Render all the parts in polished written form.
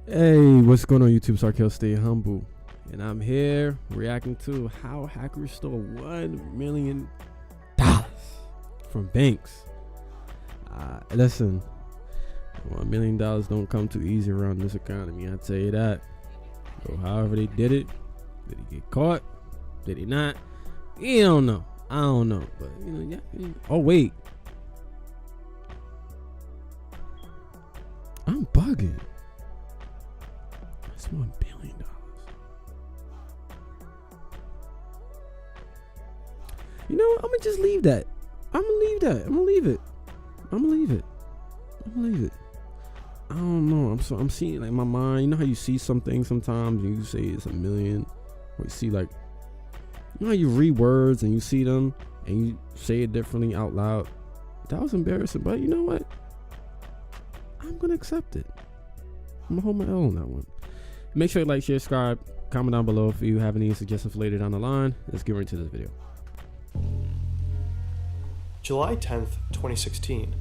Hey, what's going on YouTube? Sarkel Stay Humble. And I'm here reacting to how hackers stole $1 million from banks. Listen, $1 million don't come too easy around this economy, I tell you that. So however they did it, did he get caught? Did he not? You don't know. I don't know. But, yeah. Oh, wait. I'm bugging. That's $1 billion. You know what? I'm gonna just leave that. I'm gonna leave it. I don't know. I'm seeing it like in my mind. You know how you see something sometimes and you say it's $1 million, or you see like, you know how you read words and you see them and you say it differently out loud. That was embarrassing, but you know what? I'm gonna accept it. I'm gonna hold my L on that one. Make sure you like, share, subscribe, comment down below if you have any suggestions for later down the line. Let's get right into this video. July 10th, 2016.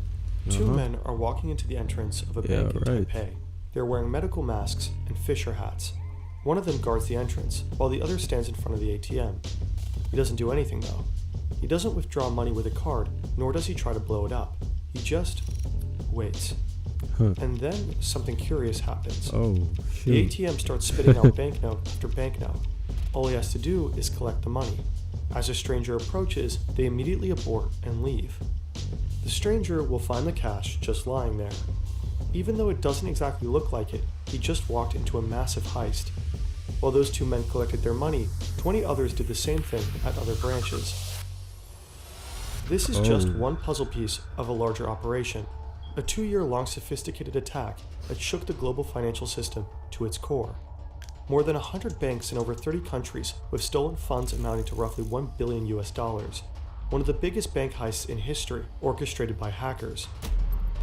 Two men are walking into the entrance of a bank in Taipei. They're wearing medical masks and fisher hats. One of them guards the entrance, while the other stands in front of the ATM. He doesn't do anything though. He doesn't withdraw money with a card, nor does he try to blow it up. He just waits. And then something curious happens. Oh, shoot. The ATM starts spitting out banknote after banknote. All he has to do is collect the money. As a stranger approaches, they immediately abort and leave. The stranger will find the cash just lying there. Even though it doesn't exactly look like it, he just walked into a massive heist. While those two men collected their money, 20 others did the same thing at other branches. This is just one puzzle piece of a larger operation. A 2-year-long sophisticated attack that shook the global financial system to its core. More than 100 banks in over 30 countries with stolen funds amounting to roughly $1 billion US. One of the biggest bank heists in history, orchestrated by hackers.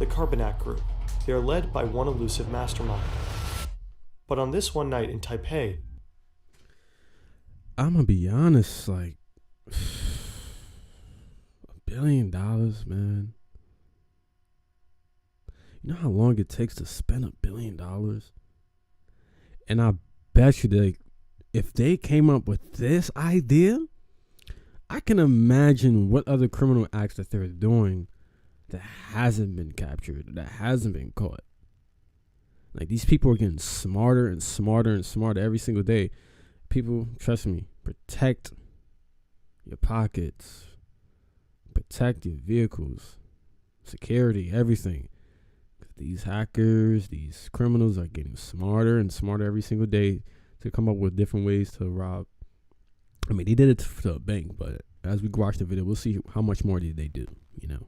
The Carbanak Group. They are led by one elusive mastermind. But on this one night in Taipei, I'm gonna be honest, like, $1 billion, man. You know how long it takes to spend $1 billion? And I bet you if they came up with this idea, I can imagine what other criminal acts that they're doing that hasn't been captured, that hasn't been caught. Like, these people are getting smarter and smarter and smarter every single day. People, trust me, protect your pockets, protect your vehicles, security, everything. These hackers, these criminals are getting smarter and smarter every single day to come up with different ways to rob. I mean, they did it to a bank, but as we watch the video, we'll see how much more did they do, you know.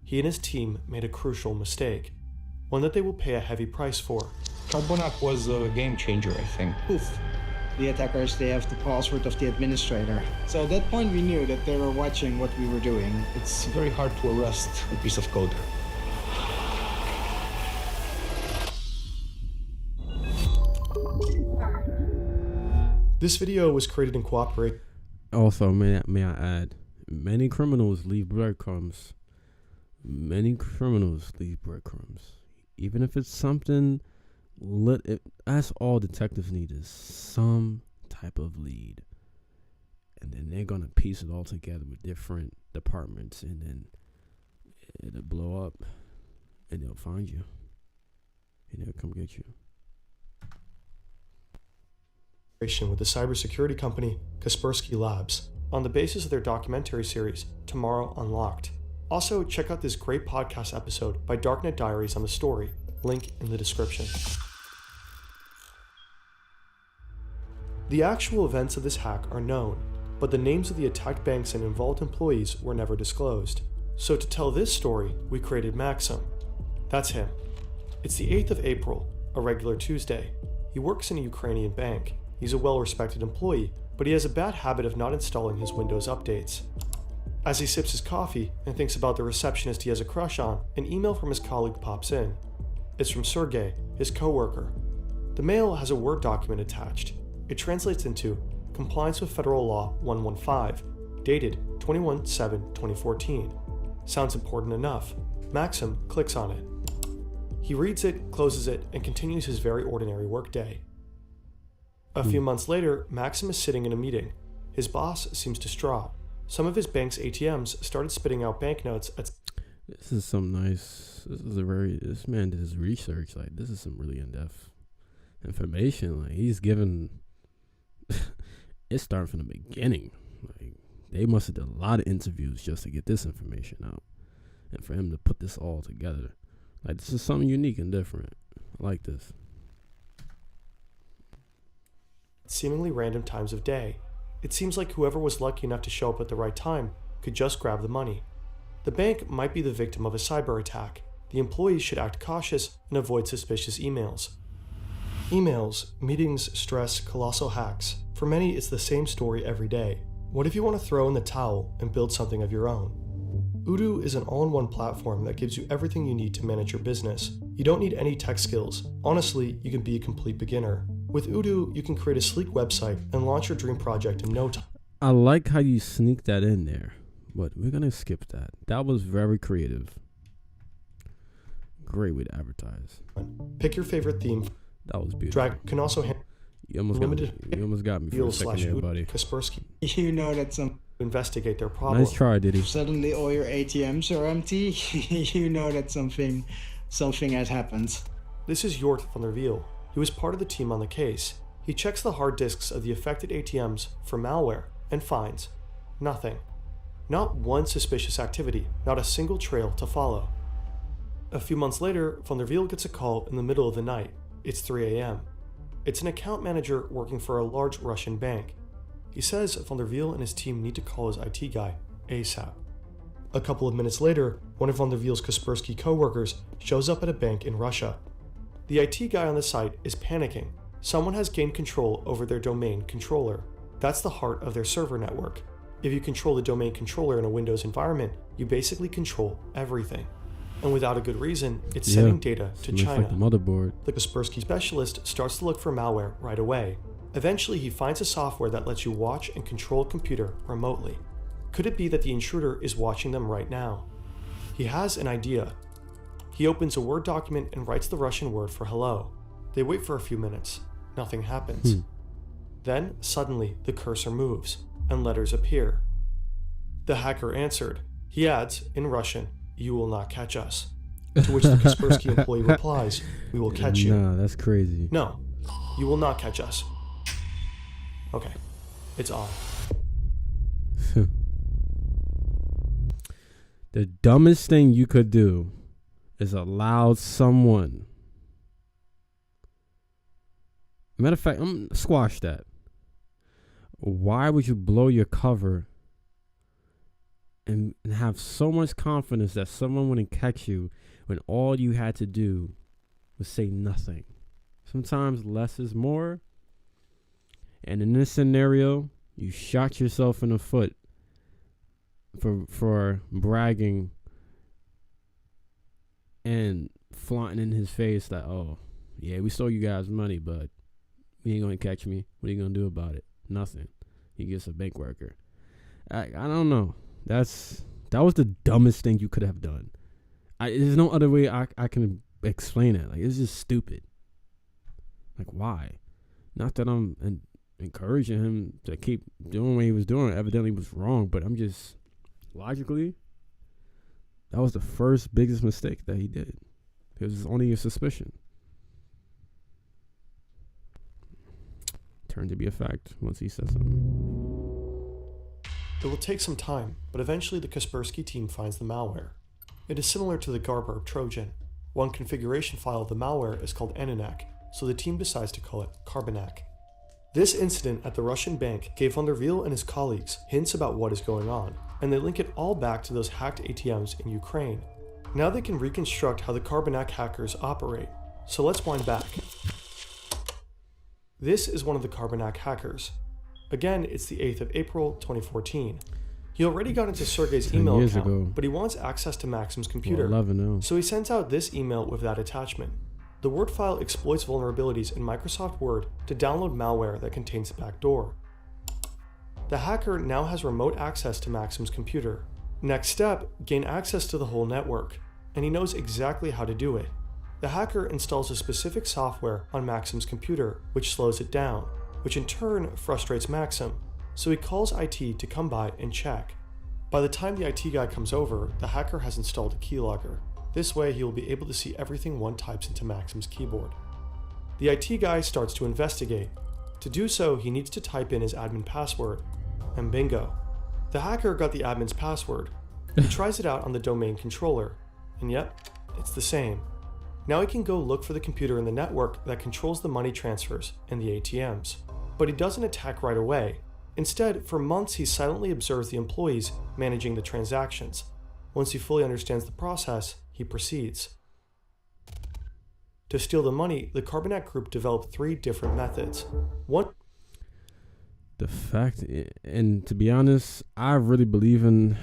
He and his team made a crucial mistake, one that they will pay a heavy price for. Carbanak was a game changer, I think. Poof. The attackers, they have the password of the administrator. So at that point we knew that they were watching what we were doing. It's very hard to arrest a piece of code. This video was created in cooperation. Also, may I add, many criminals leave breadcrumbs. Even if it's something, that's all detectives need is some type of lead. And then they're going to piece it all together with different departments, and then it'll blow up, and they'll find you, and they'll come get you. With the cybersecurity company Kaspersky Labs on the basis of their documentary series Tomorrow Unlocked. Also, check out this great podcast episode by Darknet Diaries on the story, link in the description. The actual events of this hack are known, but the names of the attacked banks and involved employees were never disclosed. So to tell this story, we created Maxim. That's him. It's the 8th of April, a regular Tuesday. He works in a Ukrainian bank. He's a well-respected employee, but he has a bad habit of not installing his Windows updates. As he sips his coffee and thinks about the receptionist he has a crush on, an email from his colleague pops in. It's from Sergey, his coworker. The mail has a Word document attached. It translates into Compliance with Federal Law 115, dated 21/7/2014. Sounds important enough. Maxim clicks on it. He reads it, closes it, and continues his very ordinary workday. A few months later, Maxim is sitting in a meeting. His boss seems distraught. Some of his bank's ATMs started spitting out banknotes at... This is some nice. This man did his research. Like, this is some really in-depth information. Like, he's given. It's starting from the beginning. Like, they must have done a lot of interviews just to get this information out, and for him to put this all together. Like, this is something unique and different. I like this. Seemingly random times of day. It seems like whoever was lucky enough to show up at the right time could just grab the money. The bank might be the victim of a cyber attack. The employees should act cautious and avoid suspicious emails. Emails, meetings, stress, colossal hacks. For many, it's the same story every day. What if you want to throw in the towel and build something of your own? Odoo is an all-in-one platform that gives you everything you need to manage your business. You don't need any tech skills. Honestly, you can be a complete beginner. With Odoo, you can create a sleek website and launch your dream project in no time. I like how you sneak that in there, but we're going to skip that. That was very creative. Great way to advertise. Pick your favorite theme. That was beautiful. Drag can also handle You almost got me for a second there, buddy. Kaspersky You know that some investigate their problem. Nice try, Diddy. suddenly all your ATMs are empty. You know that something has happened. This is Jort van der Wiel. He was part of the team on the case. He checks the hard disks of the affected ATMs for malware and finds nothing. Not one suspicious activity, not a single trail to follow. A few months later, van der Wiel gets a call in the middle of the night. It's 3 a.m. It's an account manager working for a large Russian bank. He says van der Wiel and his team need to call his IT guy ASAP. A couple of minutes later, one of van der Wiel's Kaspersky co-workers shows up at a bank in Russia. The IT guy on the site is panicking. Someone has gained control over their domain controller. That's the heart of their server network. If you control the domain controller in a Windows environment, you basically control everything. And without a good reason, it's sending data to China. Like the motherboard. The Kaspersky specialist starts to look for malware right away. Eventually, he finds a software that lets you watch and control a computer remotely. Could it be that the intruder is watching them right now? He has an idea. He opens a Word document and writes the Russian word for hello. They wait for a few minutes. Nothing happens. Then, suddenly, the cursor moves, and letters appear. The hacker answered. He adds, in Russian, "You will not catch us." To which the Kaspersky employee replies, "We will catch you." Nah, that's crazy. "No, you will not catch us." Okay, it's on. The dumbest thing you could do is allow someone. Matter of fact, squash that. Why would you blow your cover and have so much confidence that someone wouldn't catch you when all you had to do was say nothing? Sometimes less is more. And in this scenario, you shot yourself in the foot for bragging and flaunting in his face that, oh, yeah, we stole you guys money, but you ain't going to catch me. What are you going to do about it? Nothing. You're just a bank worker. I don't know. That was the dumbest thing you could have done. There's no other way I can explain it. Like, it's just stupid. Like, why? Not that I'm encouraging him to keep doing what he was doing. Evidently was wrong, but I'm just logically, that was the first biggest mistake that he did. It was only a suspicion. Turned to be a fact once he said something. It will take some time, but eventually the Kaspersky team finds the malware. It is similar to the Garburg Trojan. One configuration file of the malware is called Ananak, so the team decides to call it Carbonac. This incident at the Russian bank gave van der Wiel and his colleagues hints about what is going on, and they link it all back to those hacked ATMs in Ukraine. Now they can reconstruct how the Carbonac hackers operate. So let's wind back. This is one of the Carbonac hackers. Again, it's the 8th of April, 2014. He already got into Sergey's email account, but he wants access to Maxim's computer. So he sends out this email with that attachment. The Word file exploits vulnerabilities in Microsoft Word to download malware that contains the backdoor. The hacker now has remote access to Maxim's computer. Next step, gain access to the whole network, and he knows exactly how to do it. The hacker installs a specific software on Maxim's computer, which slows it down, which in turn frustrates Maxim, so he calls IT to come by and check. By the time the IT guy comes over, the hacker has installed a keylogger. This way he will be able to see everything one types into Maxim's keyboard. The IT guy starts to investigate. To do so, he needs to type in his admin password, and bingo. The hacker got the admin's password. He tries it out on the domain controller, and yep, it's the same. Now he can go look for the computer in the network that controls the money transfers and the ATMs. But he doesn't attack right away. Instead, for months he silently observes the employees managing the transactions. Once he fully understands the process, he proceeds. To steal the money, the Carbanak Group developed 3 different methods. One, The fact, and to be honest, I believe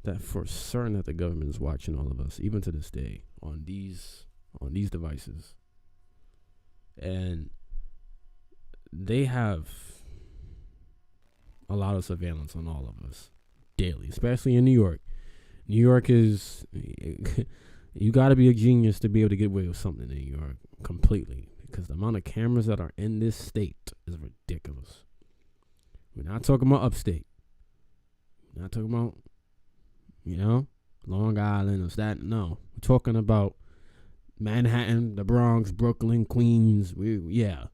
that for certain that the government is watching all of us, even to this day, on these devices. And they have a lot of surveillance on all of us daily, especially in New York. New York is, you got to be a genius to be able to get away with something in New York completely, because the amount of cameras that are in this state is ridiculous. We're not talking about upstate. We're not talking about, Long Island or Staten. No, we're talking about Manhattan, the Bronx, Brooklyn, Queens. Yeah.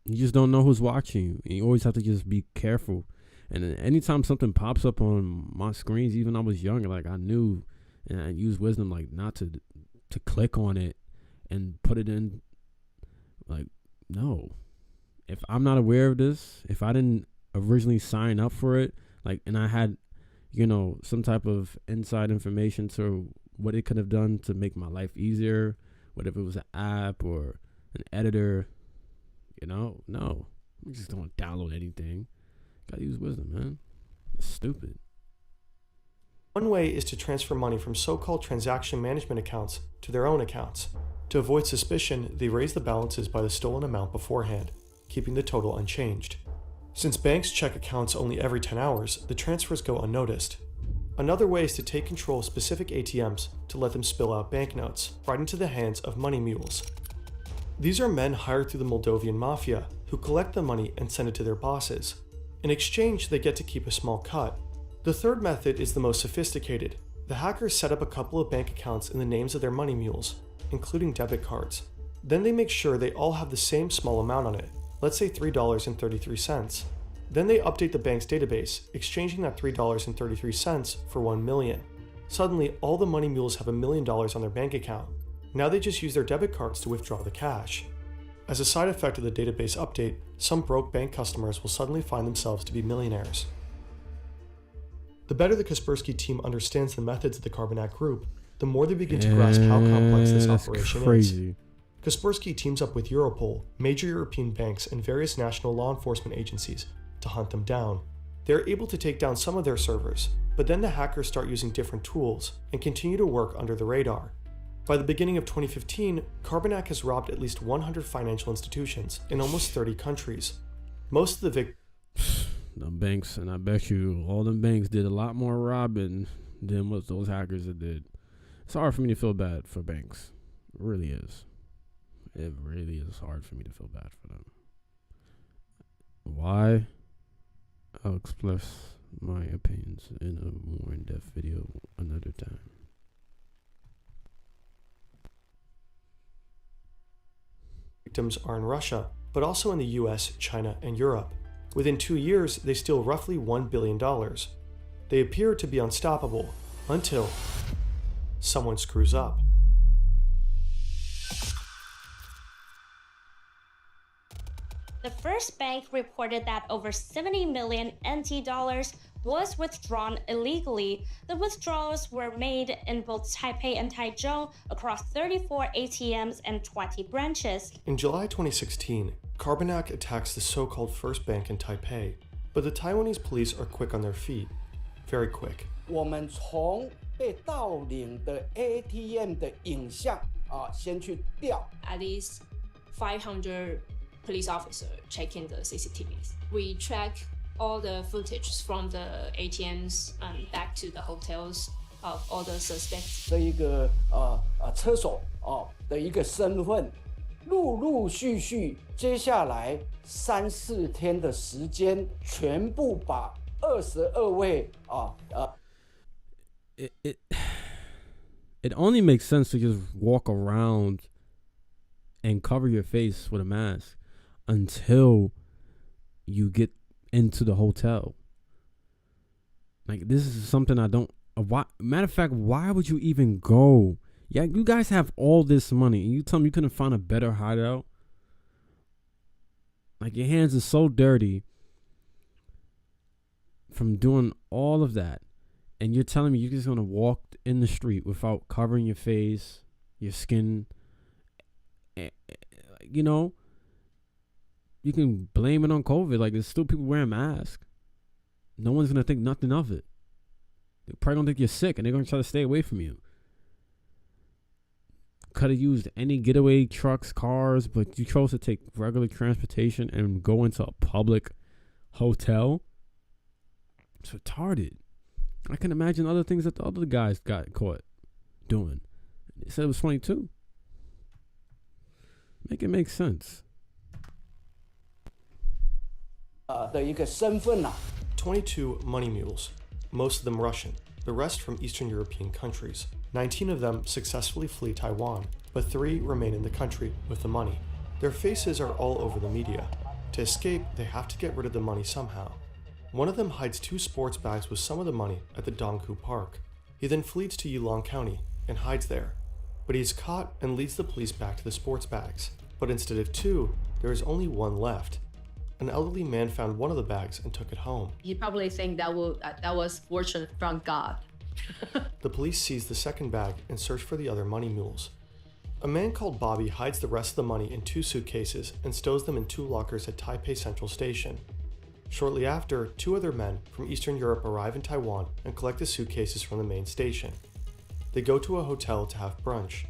You just don't know who's watching you. You always have to just be careful. And then anytime something pops up on my screens, even when I was younger, like I knew, and I used wisdom, like not to click on it and put it in. Like, no. If I'm not aware of this, if I didn't originally sign up for it, like, and I had, some type of inside information to what it could have done to make my life easier, whether it was an app or an editor, no. We just don't download anything. Gotta use wisdom, man. It's stupid. One way is to transfer money from so-called transaction management accounts to their own accounts. To avoid suspicion, they raise the balances by the stolen amount beforehand, keeping the total unchanged. Since banks check accounts only every 10 hours, the transfers go unnoticed. Another way is to take control of specific ATMs to let them spill out banknotes right into the hands of money mules. These are men hired through the Moldovan mafia who collect the money and send it to their bosses. In exchange, they get to keep a small cut. The third method is the most sophisticated. The hackers set up a couple of bank accounts in the names of their money mules, including debit cards. Then they make sure they all have the same small amount on it, let's say $3.33. Then they update the bank's database, exchanging that $3.33 for $1 million. Suddenly, all the money mules have $1 million on their bank account. Now they just use their debit cards to withdraw the cash. As a side effect of the database update, some broke bank customers will suddenly find themselves to be millionaires. The better the Kaspersky team understands the methods of the Carbanak Group, the more they begin to grasp how complex this operation is. Kaspersky teams up with Europol, major European banks, and various national law enforcement agencies to hunt them down. They're able to take down some of their servers, but then the hackers start using different tools and continue to work under the radar. By the beginning of 2015, Carbanak has robbed at least 100 financial institutions in almost 30 countries. Most of the victims... The banks, and I bet you all them banks did a lot more robbing than what those hackers did. It's hard for me to feel bad for banks. It really is. It really is hard for me to feel bad for them. Why? I'll express my opinions in a more in-depth video another time. Victims are in Russia, but also in the US, China, and Europe. Within 2 years, they steal roughly $1 billion. They appear to be unstoppable until someone screws up. The first bank reported that over 70 million NT dollars was withdrawn illegally. The withdrawals were made in both Taipei and Taichung across 34 ATMs and 20 branches. In July 2016, Carbanak attacks the so-called first bank in Taipei, but the Taiwanese police are quick on their feet. Very quick. 我们从被盗领的 ATM 的影像先去调 At least 500 police officers checking the CCTVs. We track all the footage from the ATMs back to the hotels of all the suspects. 这一个车手的一个身份，陆陆续续，接下来3-4天的时间，全部把22位It only makes sense to just walk around and cover your face with a mask until you get into the hotel. Like, this is something I don't. Matter of fact, why would you even go? Yeah, you guys have all this money, and you tell me you couldn't find a better hideout? Like, your hands are so dirty from doing all of that, and you're telling me you're just gonna walk in the street without covering your face, your skin. You know, you can blame it on COVID. Like, there's still people wearing masks. No one's gonna think nothing of it. They're probably gonna think you're sick, and they're gonna try to stay away from you. Could have used any getaway trucks, cars, but you chose to take regular transportation and go into a public hotel. It's retarded. I can imagine other things that the other guys got caught doing. They said it was 22. Make it make sense. 的一个身份啊。 22 money mules, most of them Russian, the rest from Eastern European countries. 19 of them successfully flee Taiwan, but 3 remain in the country with the money. Their faces are all over the media. To escape, they have to get rid of the money somehow. One of them hides 2 sports bags with some of the money at the Donghu Park. He then flees to Yulong County and hides there. But he's caught and leads the police back to the sports bags. But instead of 2, there is only 1 left. An elderly man found one of the bags and took it home. He probably think that was fortune from God. The police seize the second bag and search for the other money mules. A man called Bobby hides the rest of the money in 2 suitcases and stows them in 2 lockers at Taipei Central Station. Shortly after, 2 other men from Eastern Europe arrive in Taiwan and collect the suitcases from the main station. They go to a hotel to have brunch.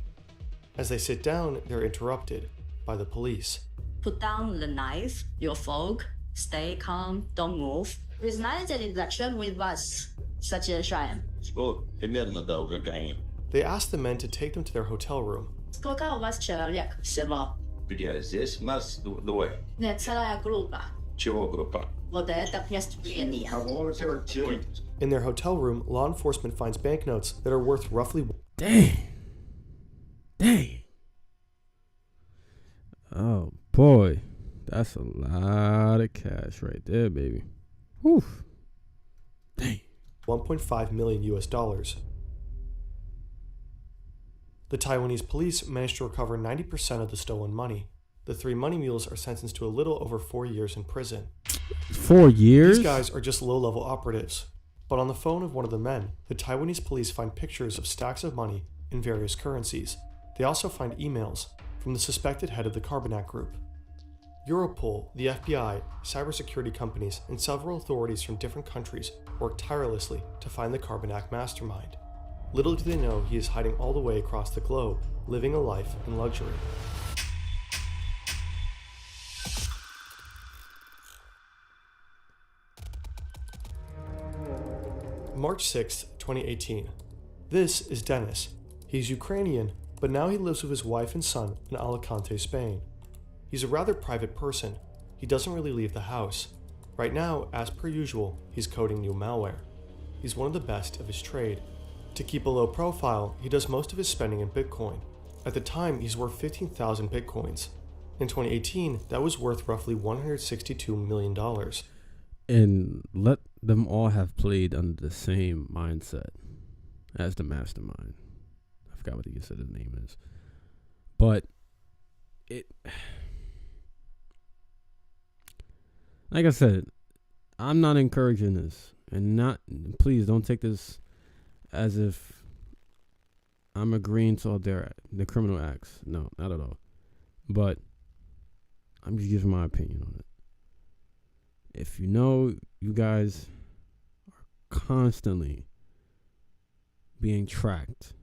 As they sit down, they're interrupted by the police. Put down the knife, your fork, stay calm, don't move. Resign the election with us, such a shame. They ask the men to take them to their hotel room. Сколько у вас человек всего? Здесь нас двое. Нет, целая группа. Чего группа? Вот это преступление. In their hotel room, law enforcement finds banknotes that are worth roughly... Dang. Oh, boy. That's a lot of cash right there, baby. Whew. Dang. 1.5 million US dollars. The Taiwanese police managed to recover 90% of the stolen money. The 3 money mules are sentenced to a little over 4 years in prison. 4 years? These guys are just low-level operatives. But on the phone of one of the men, the Taiwanese police find pictures of stacks of money in various currencies. They also find emails from the suspected head of the Carbonac Group. Europol, the FBI, cybersecurity companies, and several authorities from different countries work tirelessly to find the Carbonac mastermind. Little do they know he is hiding all the way across the globe, living a life in luxury. March 6, 2018. This is Dennis. He's Ukrainian, but now he lives with his wife and son in Alicante, Spain. He's a rather private person. He doesn't really leave the house. Right now, as per usual, he's coding new malware. He's one of the best of his trade. To keep a low profile, he does most of his spending in Bitcoin. At the time, he's worth 15,000 Bitcoins. In 2018, that was worth roughly $162 million. And let them all have played under the same mindset as the mastermind. I forgot what he said his name is. But it... Like I said, I'm not encouraging this. And please don't take this as if I'm agreeing to all the criminal acts. No, not at all. But I'm just giving my opinion on it. If you know you guys are constantly being tracked,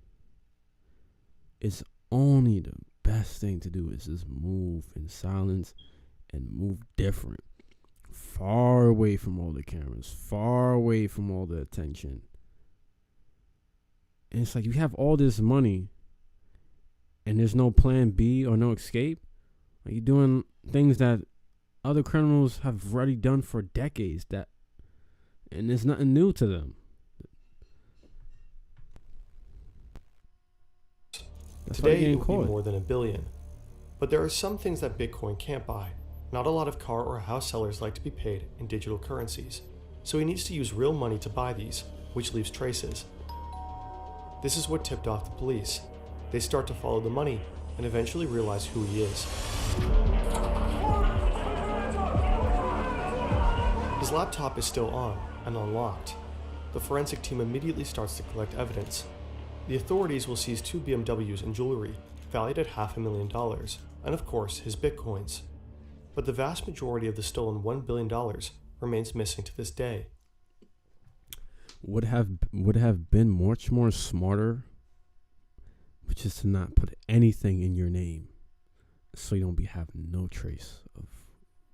it's only the best thing to do is just move in silence and move different. far away from all the cameras, far away from all the attention. And it's like you have all this money and there's no plan B or no escape. Like, you're doing things that other criminals have already done for decades, and there's nothing new to them. Today it would be more than $1 billion. But there are some things that Bitcoin can't buy. Not a lot of car or house sellers like to be paid in digital currencies, so he needs to use real money to buy these, which leaves traces. This is what tipped off the police. They start to follow the money and eventually realize who he is. His laptop is still on and unlocked. The forensic team immediately starts to collect evidence. The authorities will seize 2 BMWs and jewelry, valued at $500,000, and of course his bitcoins. But the vast majority of the stolen $1 billion remains missing to this day. Would have been much more smarter, which is to not put anything in your name, so you don't have no trace of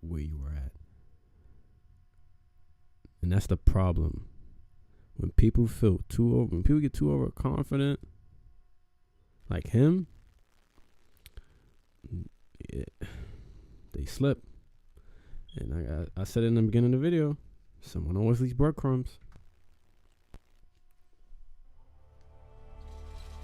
where you were at. And that's the problem. When people get too overconfident, like him, they slip. And I said it in the beginning of the video, someone always leaves breadcrumbs.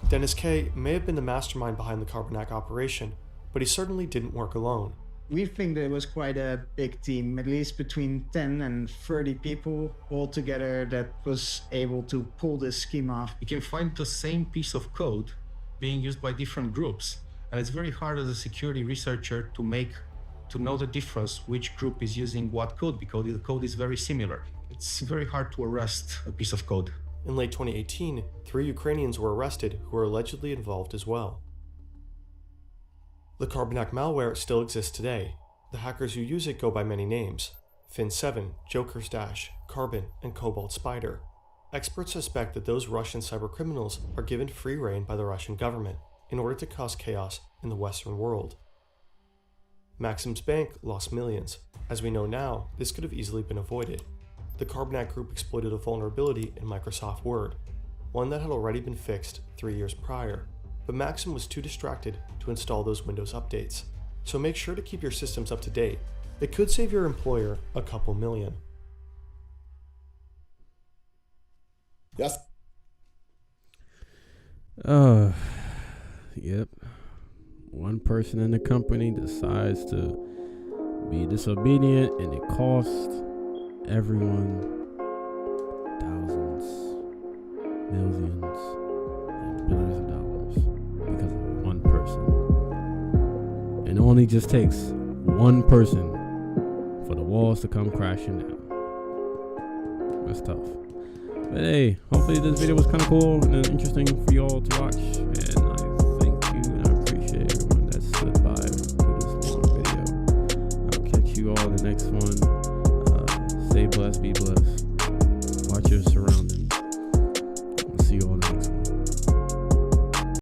Dennis K. may have been the mastermind behind the Carbanak operation, but he certainly didn't work alone. We think there was quite a big team, at least between 10 and 30 people all together that was able to pull this scheme off. You can find the same piece of code being used by different groups, and it's very hard as a security researcher to know the difference which group is using what code, because the code is very similar. It's very hard to arrest a piece of code. In late 2018, 3 Ukrainians were arrested who were allegedly involved as well. The Carbanak malware still exists today. The hackers who use it go by many names: Fin7, Joker's Dash, Carbon, and Cobalt Spider. Experts suspect that those Russian cybercriminals are given free rein by the Russian government in order to cause chaos in the Western world. Maxim's Bank lost millions. As we know now, this could have easily been avoided. The Carbanak group exploited a vulnerability in Microsoft Word, one that had already been fixed 3 years prior. But Maxim was too distracted to install those Windows updates. So make sure to keep your systems up to date. It could save your employer a couple million. Yes. Yep. One person in the company decides to be disobedient, and it costs everyone thousands, millions, and billions of dollars because of one person. And it only just takes one person for the walls to come crashing down. That's tough. But hey, hopefully this video was kind of cool and interesting for y'all to watch. And I thank you and I appreciate everyone that stood by through this long video. I'll catch you all in the next one. Stay blessed, be blessed. Watch your surroundings.